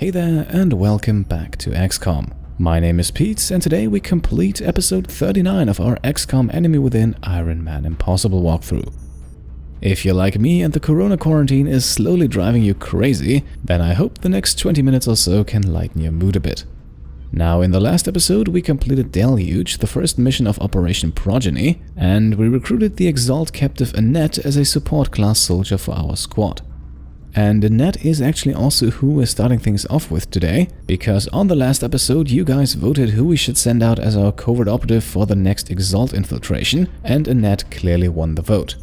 Hey there and welcome back to XCOM. My name is Pete and today we complete episode 39 of our XCOM Enemy Within Ironman Impossible walkthrough. If you're like me and the corona quarantine is slowly driving you crazy, then I hope the next 20 minutes or so can lighten your mood a bit. Now, in the last episode we completed Deluge, the first mission of Operation Progeny, and we recruited the EXALT captive Annette as a support class soldier for our squad. And Annette is actually also who we're starting things off with today, because on the last episode you guys voted who we should send out as our covert operative for the next EXALT infiltration, and Annette clearly won the vote.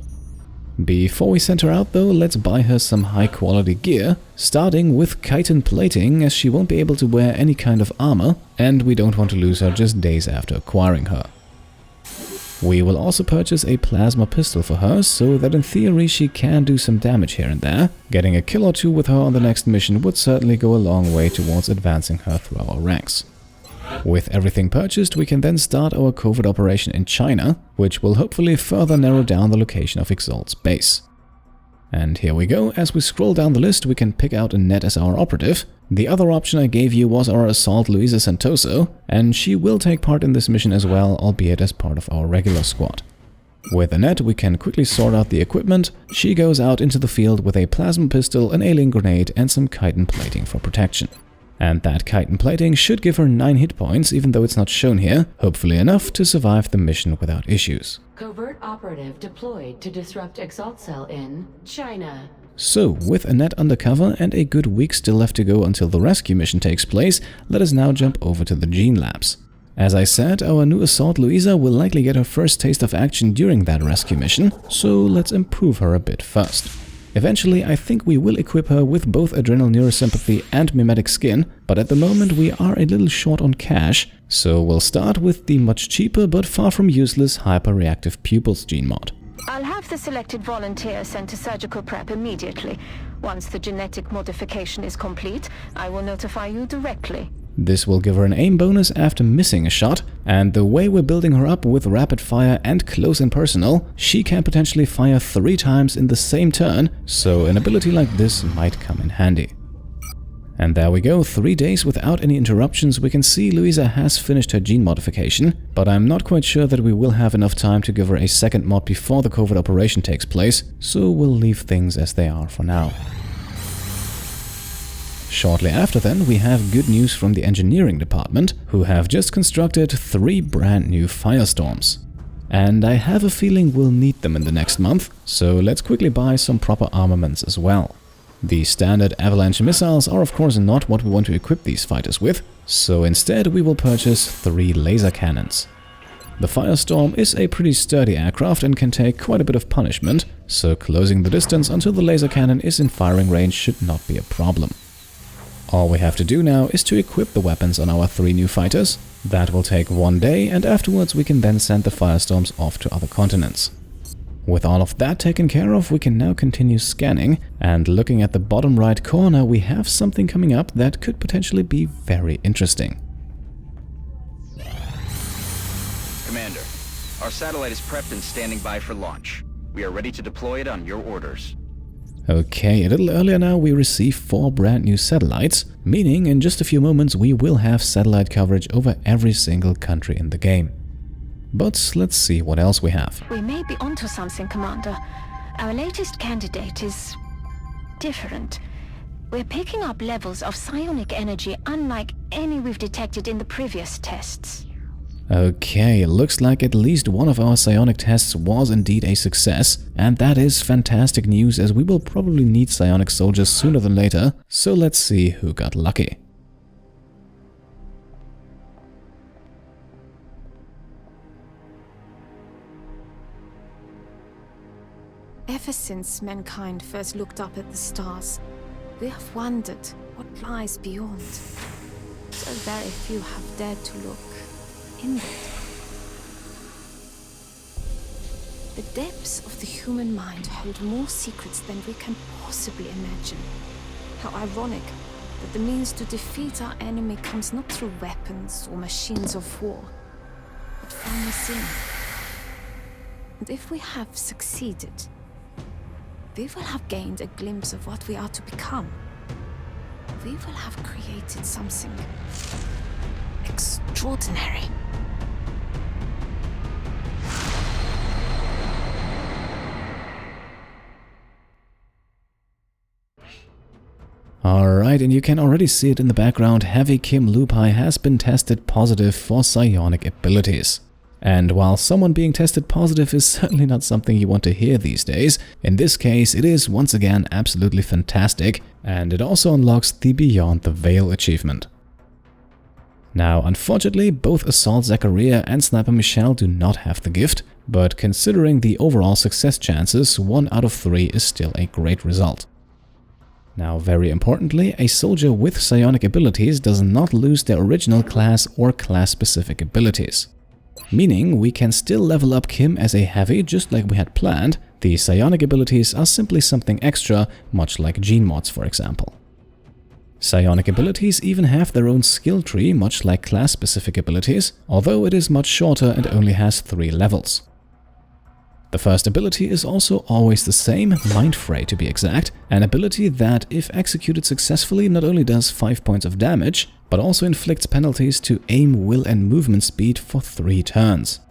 Before we send her out though, let's buy her some high quality gear, starting with chitin plating as she won't be able to wear any kind of armor, and we don't want to lose her just days after acquiring her. We will also purchase a plasma pistol for her, so that in theory she can do some damage here and there. Getting a kill or two with her on the next mission would certainly go a long way towards advancing her through our ranks. With everything purchased, we can then start our covert operation in China, which will hopefully further narrow down the location of EXALT's base. And here we go. As we scroll down the list, we can pick out Annette as our operative. The other option I gave you was our Assault Luisa Santoso, and she will take part in this mission as well, albeit as part of our regular squad. With Annette, we can quickly sort out the equipment. She goes out into the field with a plasma pistol, an alien grenade, and some chitin plating for protection. And that chitin plating should give her 9 hit points, even though it's not shown here, hopefully enough to survive the mission without issues. Covert operative deployed to disrupt EXALT cell in China. So, with Annette undercover and a good week still left to go until the rescue mission takes place, let us now jump over to the Gene Labs. As I said, our new Assault Luisa will likely get her first taste of action during that rescue mission, so let's improve her a bit first. Eventually, I think we will equip her with both Adrenal Neurosympathy and Mimetic Skin, but at the moment we are a little short on cash, so we'll start with the much cheaper but far from useless Hyperreactive Pupils gene mod. I'll have the selected volunteer sent to surgical prep immediately. Once the genetic modification is complete, I will notify you directly. This will give her an aim bonus after missing a shot, and the way we're building her up with rapid fire and close and personal, she can potentially fire 3 times in the same turn, so an ability like this might come in handy. And there we go, 3 days without any interruptions. We can see Luisa has finished her gene modification, but I'm not quite sure that we will have enough time to give her a second mod before the covert operation takes place, so we'll leave things as they are for now. Shortly after then, we have good news from the engineering department, who have just constructed 3 brand new Firestorms. And I have a feeling we'll need them in the next month, so let's quickly buy some proper armaments as well. The standard avalanche missiles are of course not what we want to equip these fighters with, so instead we will purchase 3 laser cannons. The Firestorm is a pretty sturdy aircraft and can take quite a bit of punishment, so closing the distance until the laser cannon is in firing range should not be a problem. All we have to do now is to equip the weapons on our 3 new fighters. That will take 1 day, and afterwards we can then send the Firestorms off to other continents. With all of that taken care of, we can now continue scanning, and looking at the bottom right corner, we have something coming up that could potentially be very interesting. Commander, our satellite is prepped and standing by for launch. We are ready to deploy it on your orders. Okay, a little earlier now we received 4 brand new satellites, meaning in just a few moments we will have satellite coverage over every single country in the game. But let's see what else we have. We may be onto something, Commander. Our latest candidate is different. We're picking up levels of psionic energy unlike any we've detected in the previous tests. Okay, looks like at least one of our psionic tests was indeed a success, and that is fantastic news as we will probably need psionic soldiers sooner than later, so let's see who got lucky. Ever since mankind first looked up at the stars, we have wondered what lies beyond. So very few have dared to look inward. The depths of the human mind hold more secrets than we can possibly imagine. How ironic that the means to defeat our enemy comes not through weapons or machines of war, but from within. And if we have succeeded, we will have gained a glimpse of what we are to become. we will have created something extraordinary. Alright, and you can already see it in the background, heavy Kim Lupai has been tested positive for psionic abilities. And while someone being tested positive is certainly not something you want to hear these days, in this case it is once again absolutely fantastic, and it also unlocks the Beyond the Veil achievement. Now, unfortunately, both Assault Zachariah and Sniper Michelle do not have the gift, but considering the overall success chances, 1 out of 3 is still a great result. Now, very importantly, a soldier with psionic abilities does not lose their original class or class-specific abilities. Meaning, we can still level up Kim as a heavy just like we had planned. The psionic abilities are simply something extra, much like gene mods, for example. Psionic abilities even have their own skill tree, much like class-specific abilities, although it is much shorter and only has 3 levels. The first ability is also always the same, Mindfray to be exact, an ability that, if executed successfully, not only does 5 points of damage, but also inflicts penalties to aim, will and movement speed for 3 turns.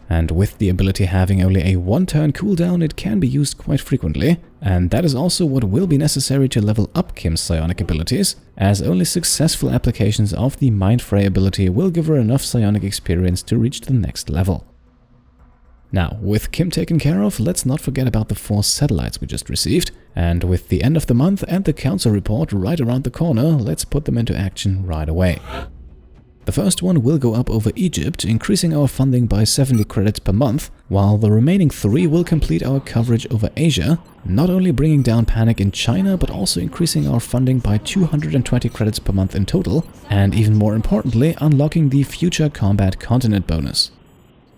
And with the ability having only a 1-turn cooldown, it can be used quite frequently, and that is also what will be necessary to level up Kim's psionic abilities, as only successful applications of the Mindfray ability will give her enough psionic experience to reach the next level. Now, with Kim taken care of, let's not forget about the 4 satellites we just received, and with the end of the month and the council report right around the corner, let's put them into action right away. The first one will go up over Egypt, increasing our funding by 70 credits per month, while the remaining 3 will complete our coverage over Asia, not only bringing down panic in China, but also increasing our funding by 220 credits per month in total, and even more importantly, unlocking the Future Combat Continent bonus.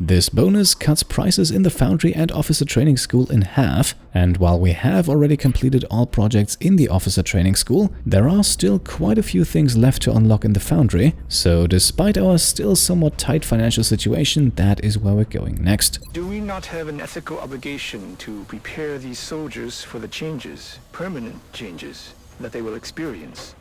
This bonus cuts prices in the Foundry and Officer Training School in half, and while we have already completed all projects in the Officer Training School, there are still quite a few things left to unlock in the Foundry, so despite our still somewhat tight financial situation, that is where we're going next. Do we not have an ethical obligation to prepare these soldiers for the changes, permanent changes, that they will experience?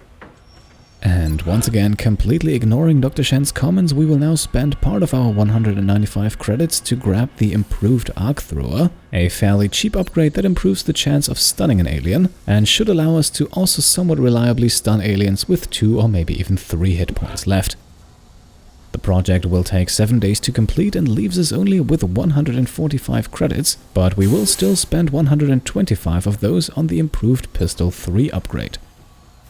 And once again, completely ignoring Dr. Shen's comments, we will now spend part of our 195 credits to grab the improved arc thrower, a fairly cheap upgrade that improves the chance of stunning an alien, and should allow us to also somewhat reliably stun aliens with 2 or maybe even 3 hit points left. The project will take 7 days to complete and leaves us only with 145 credits, but we will still spend 125 of those on the improved Pistol 3 upgrade.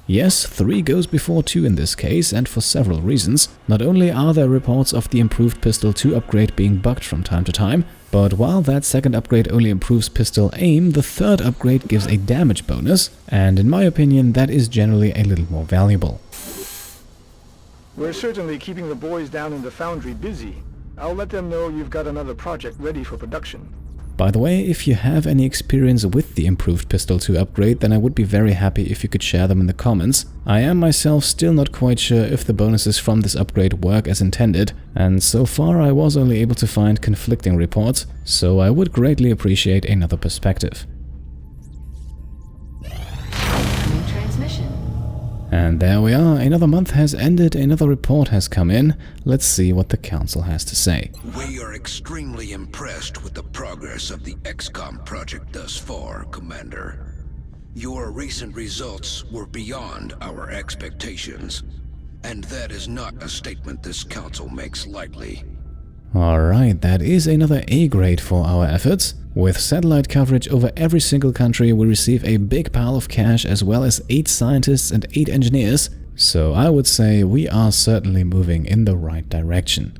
Yes, 3 goes before 2 in this case, and for several reasons. Not only are there reports of the improved Pistol 2 upgrade being bugged from time to time, but while that second upgrade only improves pistol aim, the third upgrade gives a damage bonus, and in my opinion that is generally a little more valuable. We're certainly keeping the boys down in the Foundry busy. I'll let them know you've got another project ready for production. By the way, if you have any experience with the improved Pistol 2 upgrade, then I would be very happy if you could share them in the comments. I am myself still not quite sure if the bonuses from this upgrade work as intended, and so far I was only able to find conflicting reports, so I would greatly appreciate another perspective. And there we are, another month has ended, another report has come in. Let's see what the council has to say. We are extremely impressed with the progress of the XCOM project thus far, Commander. Your recent results were beyond our expectations, and that is not a statement this council makes lightly. Alright, that is another A grade for our efforts. With satellite coverage over every single country, we receive a big pile of cash as well as 8 scientists and 8 engineers, so I would say we are certainly moving in the right direction.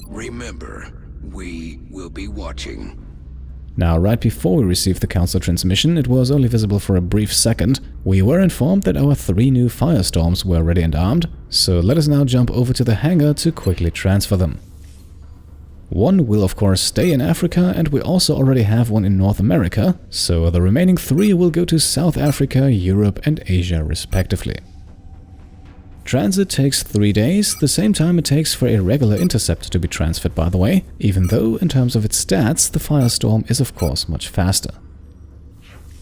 Remember, we will be watching. Now, right before we received the council transmission, it was only visible for a brief second, we were informed that our 3 new Firestorms were ready and armed, so let us now jump over to the hangar to quickly transfer them. 1 will of course stay in Africa, and we also already have 1 in North America, so the remaining 3 will go to South Africa, Europe and Asia respectively. Transit takes 3 days, the same time it takes for a regular intercept to be transferred by the way, even though in terms of its stats the Firestorm is of course much faster.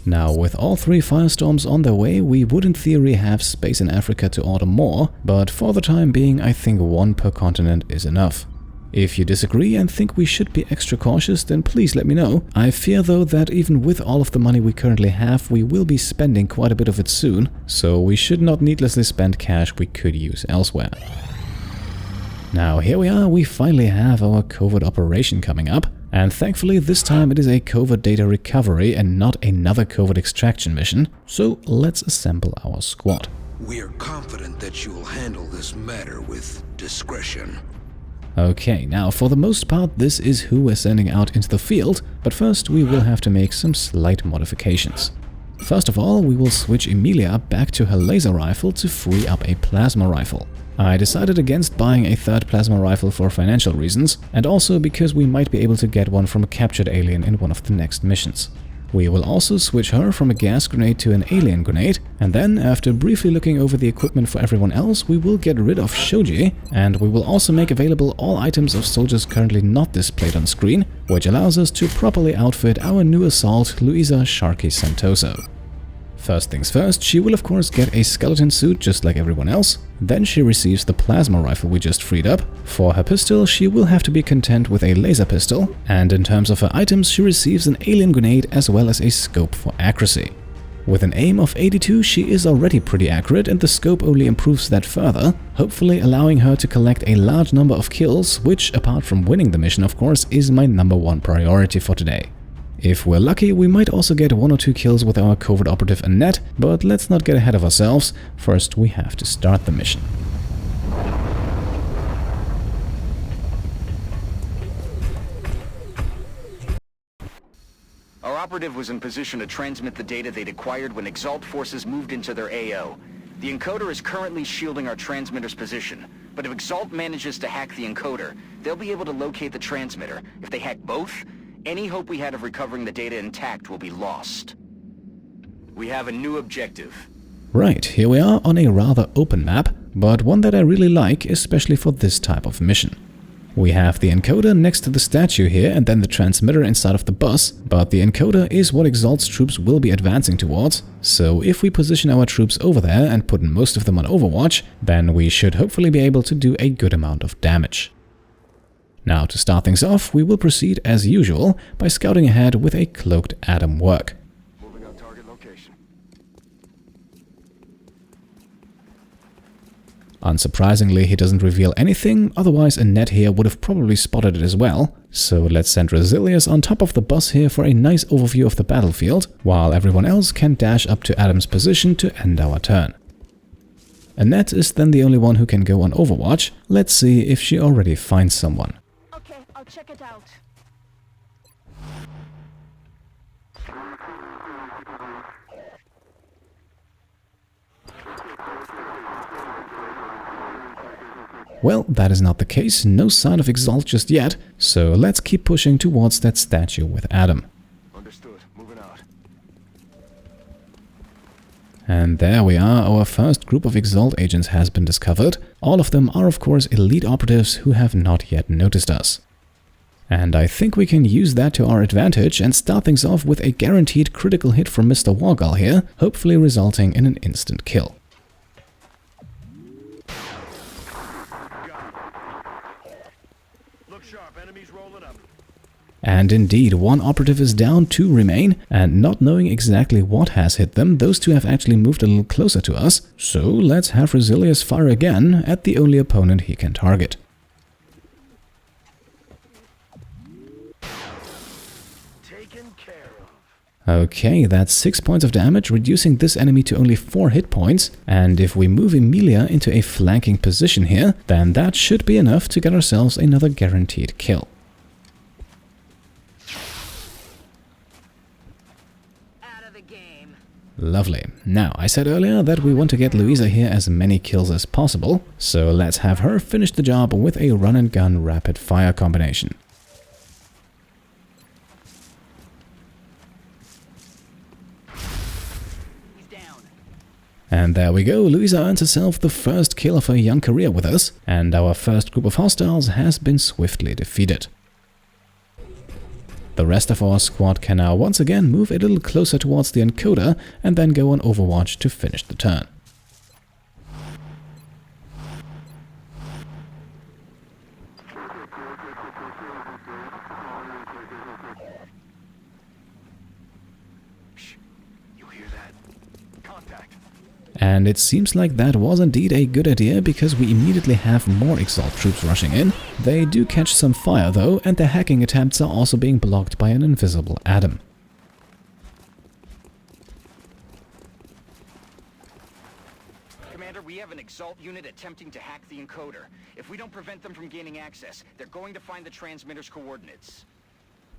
Now, with all 3 Firestorms on their way, we would in theory have space in Africa to order more, but for the time being I think 1 per continent is enough. If you disagree and think we should be extra cautious, then please let me know. I fear though that even with all of the money we currently have, we will be spending quite a bit of it soon, so we should not needlessly spend cash we could use elsewhere. Now here we are, we finally have our covert operation coming up, and thankfully this time it is a covert data recovery and not another covert extraction mission, so let's assemble our squad. We are confident that you will handle this matter with discretion. Okay, now for the most part this is who we're sending out into the field, but first we will have to make some slight modifications. First of all, we will switch Emilia back to her laser rifle to free up a plasma rifle. I decided against buying a 3rd plasma rifle for financial reasons, and also because we might be able to get one from a captured alien in one of the next missions. We will also switch her from a gas grenade to an alien grenade, and then, after briefly looking over the equipment for everyone else, we will get rid of Shoji, and we will also make available all items of soldiers currently not displayed on screen, which allows us to properly outfit our new Assault Luisa Santoso. First things first, she will of course get a skeleton suit just like everyone else, then she receives the plasma rifle we just freed up. For her pistol, she will have to be content with a laser pistol, and in terms of her items, she receives an alien grenade as well as a scope for accuracy. With an aim of 82, she is already pretty accurate, and the scope only improves that further, hopefully allowing her to collect a large number of kills, which, apart from winning the mission of course, is my #1 priority for today. If we're lucky, we might also get 1 or 2 kills with our covert operative Annette, but let's not get ahead of ourselves. First, we have to start the mission. Our operative was in position to transmit the data they'd acquired when EXALT forces moved into their AO. The encoder is currently shielding our transmitter's position, but if EXALT manages to hack the encoder, they'll be able to locate the transmitter. If they hack both, any hope we had of recovering the data intact will be lost. We have a new objective. Right, here we are on a rather open map, but one that I really like, especially for this type of mission. We have the encoder next to the statue here and then the transmitter inside of the bus, but the encoder is what EXALT's troops will be advancing towards, so if we position our troops over there and put most of them on Overwatch, then we should hopefully be able to do a good amount of damage. Now, to start things off, we will proceed as usual by scouting ahead with a cloaked Atom work. Moving on target location. Unsurprisingly, he doesn't reveal anything, otherwise Annette here would have probably spotted it as well. So let's send Resilius on top of the bus here for a nice overview of the battlefield, while everyone else can dash up to Atom's position to end our turn. Annette is then the only one who can go on Overwatch. Let's see if she already finds someone. Okay, I'll check it out. Well, that is not the case, no sign of EXALT just yet, so let's keep pushing towards that statue with Atom. Understood. Moving out. And there we are, our first group of EXALT agents has been discovered. All of them are of course elite operatives who have not yet noticed us. And I think we can use that to our advantage and start things off with a guaranteed critical hit from Mr. Wargal here, hopefully resulting in an instant kill. Look sharp, enemies rolling up. And indeed, one operative is down, 2 remain, and not knowing exactly what has hit them, those 2 have actually moved a little closer to us, so let's have Resilius fire again at the only opponent he can target. Okay, that's 6 points of damage, reducing this enemy to only 4 hit points, and if we move Emilia into a flanking position here, then that should be enough to get ourselves another guaranteed kill. Out of the game. Lovely. Now, I said earlier that we want to get Luisa here as many kills as possible, so let's have her finish the job with a run-and-gun rapid-fire combination. And there we go, Luisa earns herself the first kill of her young career with us, and our first group of hostiles has been swiftly defeated. The rest of our squad can now once again move a little closer towards the encoder and then go on overwatch to finish the turn. And it seems like that was indeed a good idea, because we immediately have more EXALT troops rushing in. They do catch some fire though, and their hacking attempts are also being blocked by an invisible Adam. Commander, we have an EXALT unit attempting to hack the encoder. If we don't prevent them from gaining access, they're going to find the transmitter's coordinates.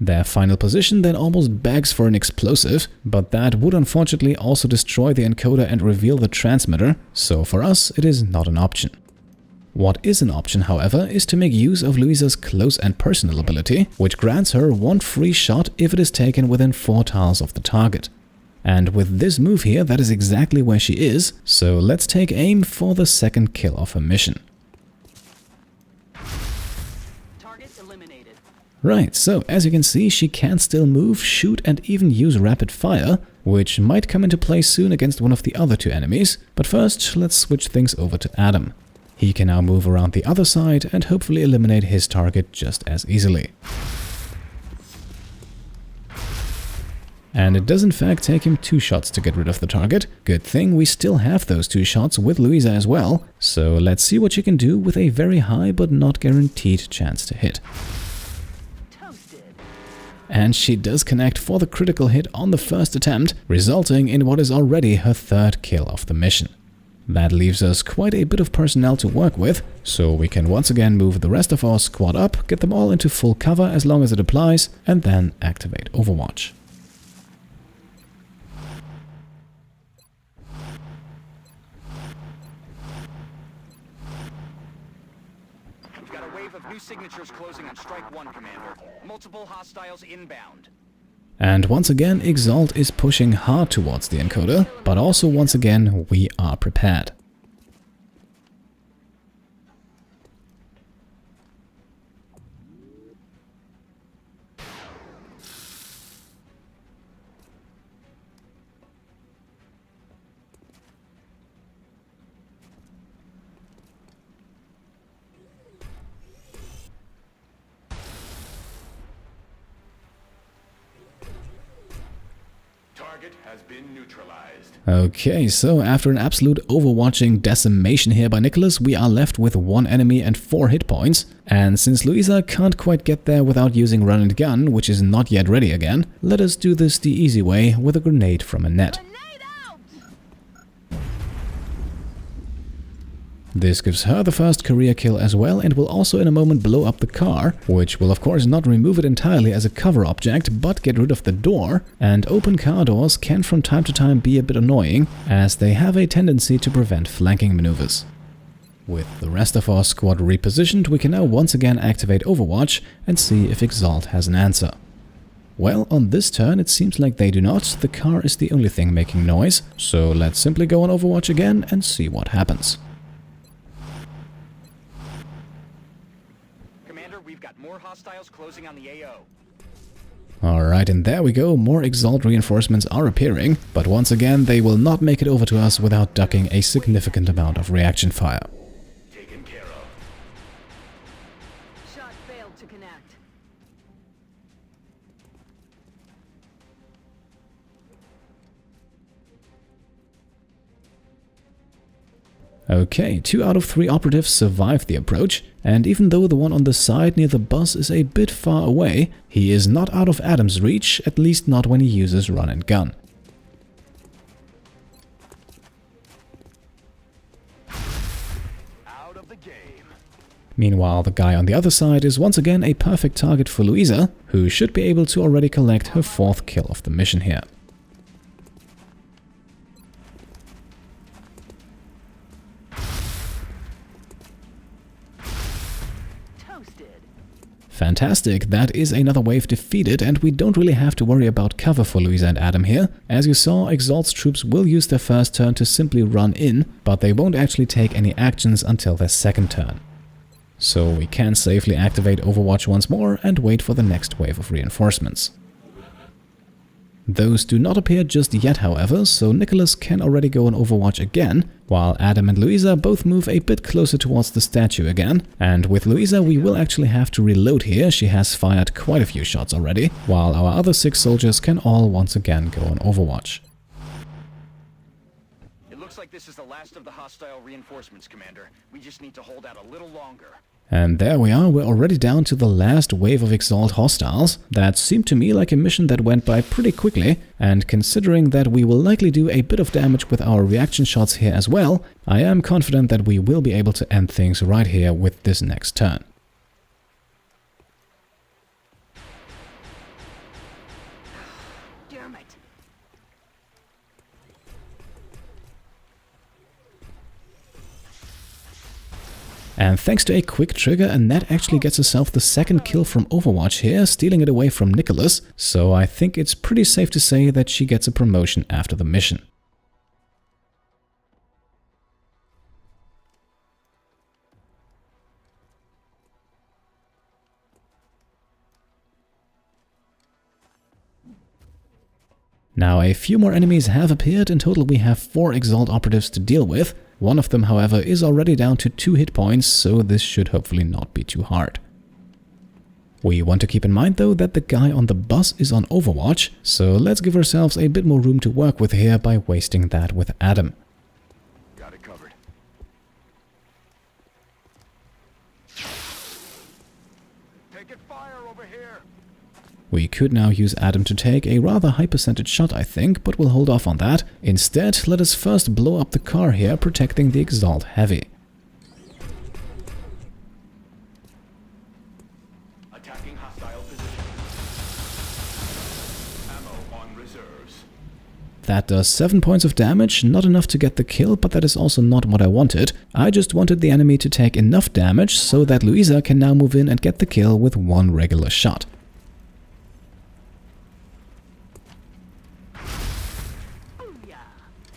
Their final position then almost begs for an explosive, but that would unfortunately also destroy the encoder and reveal the transmitter, so for us it is not an option. What is an option, however, is to make use of Luisa's close and personal ability, which grants her one free shot if it is taken within 4 tiles of the target. And with this move here, that is exactly where she is, so let's take aim for the second kill of her mission. Right, so as you can see, she can still move, shoot and even use rapid fire, which might come into play soon against one of the other 2 enemies, but first let's switch things over to Adam. He can now move around the other side and hopefully eliminate his target just as easily. And it does in fact take him 2 shots to get rid of the target. Good thing we still have those 2 shots with Luisa as well, so let's see what she can do with a very high but not guaranteed chance to hit. And she does connect for the critical hit on the first attempt, resulting in what is already her 3rd kill of the mission. That leaves us quite a bit of personnel to work with, so we can once again move the rest of our squad up, get them all into full cover as long as it applies, and then activate Overwatch. New signatures closing on Strike 1, Commander. Multiple hostiles inbound. And once again, EXALT is pushing hard towards the encoder, but also once again, we are prepared. Has been neutralized. Okay, so after an absolute overwatching decimation here by Nicholas, we are left with 1 enemy and 4 hit points. And since Luisa can't quite get there without using run and gun, which is not yet ready again, let us do this the easy way with a grenade from Annette. This gives her the first career kill as well, and will also in a moment blow up the car, which will of course not remove it entirely as a cover object, but get rid of the door, and open car doors can from time to time be a bit annoying, as they have a tendency to prevent flanking maneuvers. With the rest of our squad repositioned, we can now once again activate Overwatch and see if EXALT has an answer. Well, on this turn it seems like they do not, the car is the only thing making noise, so let's simply go on Overwatch again and see what happens. We've got more hostiles closing on the AO. Alright, and there we go, more EXALT reinforcements are appearing, but once again they will not make it over to us without ducking a significant amount of reaction fire. Taken care of. Shot failed to connect. Okay, 2 out of 3 operatives survived the approach, and even though the one on the side near the bus is a bit far away, he is not out of Adam's reach, at least not when he uses run and gun. Out of the game. Meanwhile, the guy on the other side is once again a perfect target for Luisa, who should be able to already collect her 4th kill of the mission here. Fantastic, that is another wave defeated, and we don't really have to worry about cover for Luisa and Adam here. As you saw, EXALT's troops will use their first turn to simply run in, but they won't actually take any actions until their second turn. so we can safely activate Overwatch once more and wait for the next wave of reinforcements. Those do not appear just yet, however, so Nicholas can already go on Overwatch again, while Adam and Luisa both move a bit closer towards the statue again. And with Luisa we will actually have to reload here, she has fired quite a few shots already, while our other 6 soldiers can all once again go on Overwatch. It looks like this is the last of the hostile reinforcements, Commander. We just need to hold out a little longer. And there we are, we're already down to the last wave of EXALT hostiles. That seemed to me like a mission that went by pretty quickly, and considering that we will likely do a bit of damage with our reaction shots here as well, I am confident that we will be able to end things right here with this next turn. Damn it. And thanks to a quick trigger, Annette actually gets herself the second kill from Overwatch here, stealing it away from Nicholas, so I think it's pretty safe to say that she gets a promotion after the mission. Now a few more enemies have appeared. In total we have 4 EXALT operatives to deal with. One of them, however, is already down to 2 hit points, so this should hopefully not be too hard. We want to keep in mind though that the guy on the bus is on Overwatch, so let's give ourselves a bit more room to work with here by wasting that with Adam. Got it covered. Taking fire over here. We could now use Adam to take a rather high percentage shot, I think, but we'll hold off on that. Instead, let us first blow up the car here, protecting the EXALT Heavy. Attacking hostile position. Ammo on reserves. That does 7 points of damage, not enough to get the kill, but that is also not what I wanted. I just wanted the enemy to take enough damage so that Luisa can now move in and get the kill with 1 regular shot.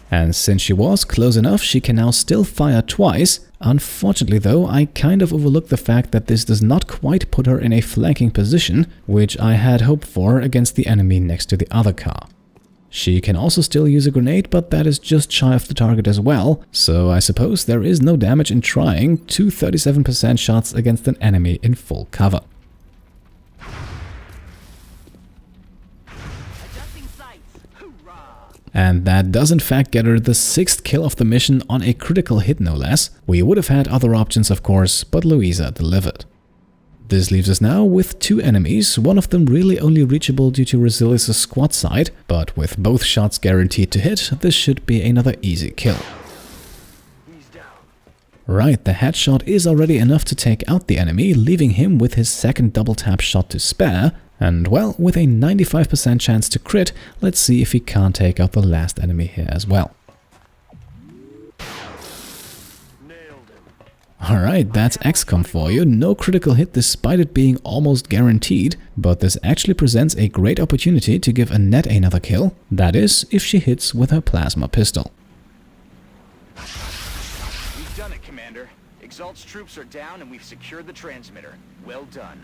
And since she was close enough, she can now still fire twice. Unfortunately though, I kind of overlooked the fact that this does not quite put her in a flanking position, which I had hoped for against the enemy next to the other car. She can also still use a grenade, but that is just shy of the target as well, so I suppose there is no damage in trying 2 37% shots against an enemy in full cover. And that does in fact get her the 6th kill of the mission on a critical hit no less. We would have had other options of course, but Luisa delivered. This leaves us now with 2 enemies, one of them really only reachable due to Resilius' squad side, but with both shots guaranteed to hit, this should be another easy kill. Right, the headshot is already enough to take out the enemy, leaving him with his second double tap shot to spare. And well, with a 95% chance to crit, let's see if he can't take out the last enemy here as well. Alright, that's XCOM for you. No critical hit despite it being almost guaranteed, but this actually presents a great opportunity to give Annette another kill. That is, if she hits with her plasma pistol. We've done it, Commander. EXALT's troops are down and we've secured the transmitter. Well done.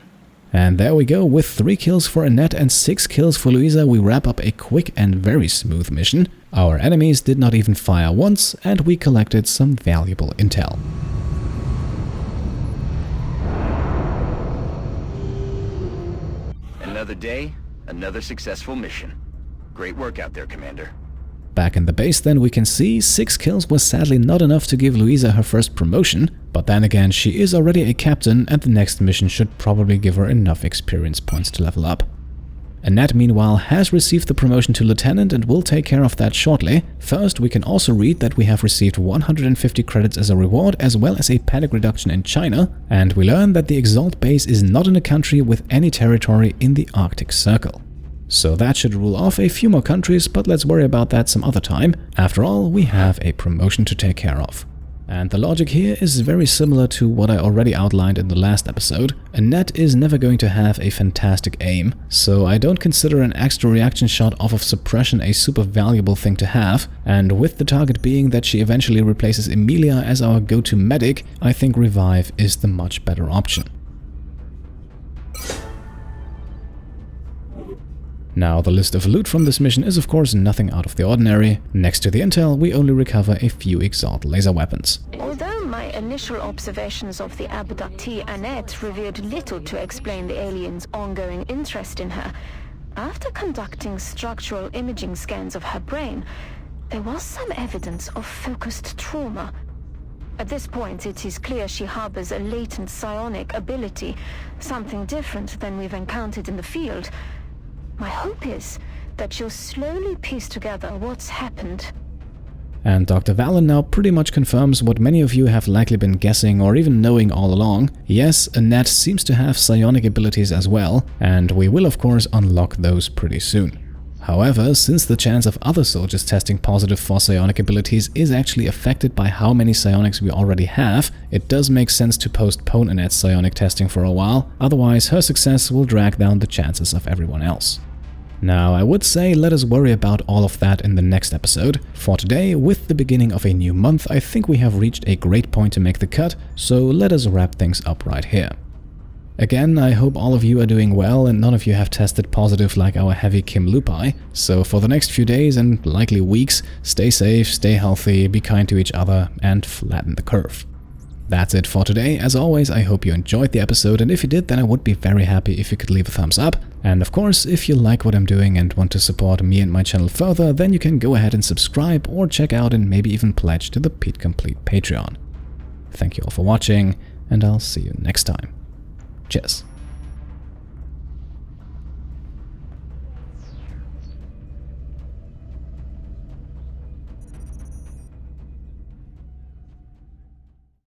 And there we go, with 3 kills for Annette and 6 kills for Luisa, we wrap up a quick and very smooth mission. Our enemies did not even fire once, and we collected some valuable intel. Another day, another successful mission. Great work out there, Commander. Back in the base then we can see 6 kills was sadly not enough to give Luisa her first promotion, but then again she is already a captain and the next mission should probably give her enough experience points to level up. Annette meanwhile has received the promotion to lieutenant and will take care of that shortly. First we can also read that we have received 150 credits as a reward as well as a panic reduction in China, and we learn that the EXALT base is not in a country with any territory in the Arctic Circle. So that should rule off a few more countries, but let's worry about that some other time. After all, we have a promotion to take care of. And the logic here is very similar to what I already outlined in the last episode. Annette is never going to have a fantastic aim, so I don't consider an extra reaction shot off of suppression a super valuable thing to have, and with the target being that she eventually replaces Emilia as our go-to medic, I think revive is the much better option. Now, the list of loot from this mission is of course nothing out of the ordinary. Next to the intel, we only recover a few EXALT laser weapons. Although my initial observations of the abductee Annette revealed little to explain the alien's ongoing interest in her, after conducting structural imaging scans of her brain, there was some evidence of focused trauma. At this point, it is clear she harbors a latent psionic ability, something different than we've encountered in the field. My hope is that she'll slowly piece together what's happened. And Dr. Valen now pretty much confirms what many of you have likely been guessing or even knowing all along. Yes, Annette seems to have psionic abilities as well, and we will of course unlock those pretty soon. However, since the chance of other soldiers testing positive for psionic abilities is actually affected by how many psionics we already have, it does make sense to postpone Annette's psionic testing for a while, otherwise her success will drag down the chances of everyone else. Now, I would say let us worry about all of that in the next episode. For today, with the beginning of a new month, I think we have reached a great point to make the cut, so let us wrap things up right here. Again, I hope all of you are doing well and none of you have tested positive like our heavy Kim Lupai. So for the next few days and likely weeks, stay safe, stay healthy, be kind to each other, and flatten the curve. That's it for today. As always, I hope you enjoyed the episode, and if you did, then I would be very happy if you could leave a thumbs up. And of course, if you like what I'm doing and want to support me and my channel further, then you can go ahead and subscribe or check out and maybe even pledge to the Pete Complete Patreon. Thank you all for watching, and I'll see you next time. Cheers.